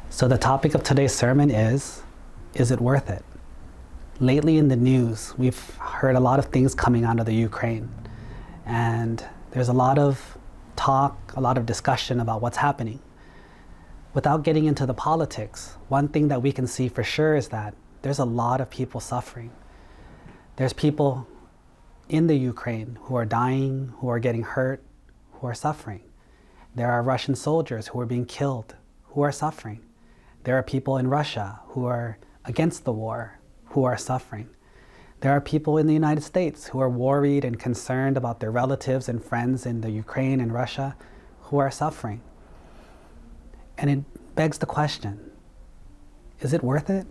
So the topic of today's sermon is it worth it? Lately in the news, we've heard a lot of things coming out of the Ukraine. And there's a lot of talk, a lot of discussion about what's happening. Without getting into the politics, one thing that we can see for sure is that there's a lot of people suffering. There's people in the Ukraine who are dying, who are getting hurt, who are suffering. There are Russian soldiers who are being killed, who are suffering. There are people in Russia who are against the war, who are suffering. There are people in the United States who are worried and concerned about their relatives and friends in the Ukraine and Russia who are suffering. And it begs the question, is it worth it?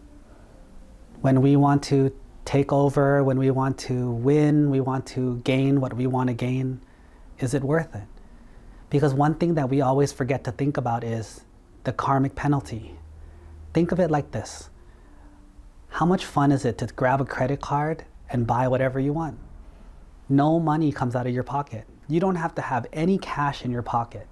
When we want to take over, when we want to win, we want to gain what we want to gain, is it worth it? Because one thing that we always forget to think about is the karmic penalty. Think of it like this. How much fun is it to grab a credit card and buy whatever you want? No money comes out of your pocket. You don't have to have any cash in your pocket.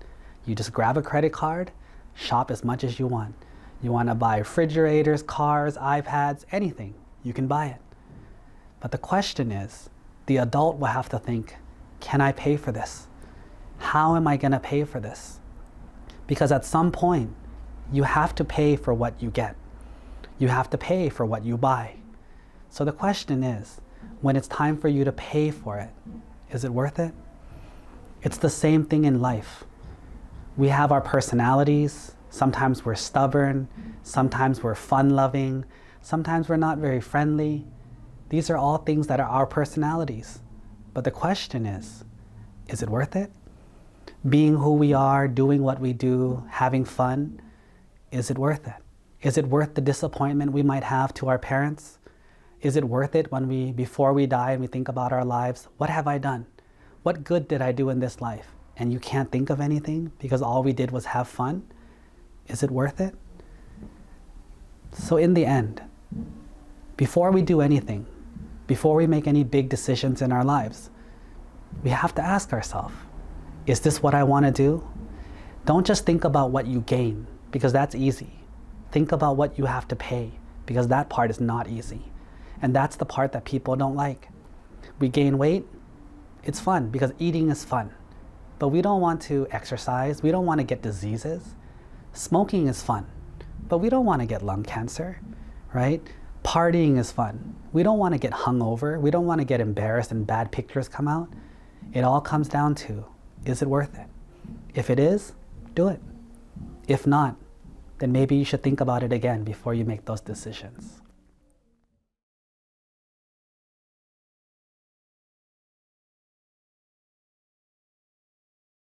You just grab a credit card, shop as much as you want. You want to buy refrigerators, cars, iPads, anything, you can buy it. But the question is, the adult will have to think, can I pay for this? How am I going to pay for this? Because at some point, you have to pay for what you get. You have to pay for what you buy. So the question is, when it's time for you to pay for it, is it worth it? It's the same thing in life. We have our personalities. Sometimes we're stubborn. Sometimes we're fun-loving. Sometimes we're not very friendly. These are all things that are our personalities. But the question is it worth it? Being who we are, doing what we do, having fun, is it worth it? Is it worth the disappointment we might have to our parents? Is it worth it when before we die and we think about our lives, what have I done? What good did I do in this life? And you can't think of anything because all we did was have fun? Is it worth it? So in the end, before we do anything, before we make any big decisions in our lives, we have to ask ourselves, is this what I want to do? Don't just think about what you gain, because that's easy. Think about what you have to pay, because that part is not easy. And that's the part that people don't like. We gain weight, it's fun, because eating is fun. But we don't want to exercise, we don't want to get diseases. Smoking is fun, but we don't want to get lung cancer, right? Partying is fun. We don't want to get hungover, we don't want to get embarrassed and bad pictures come out. It all comes down to, is it worth it? If it is, do it. If not, then maybe you should think about it again before you make those decisions.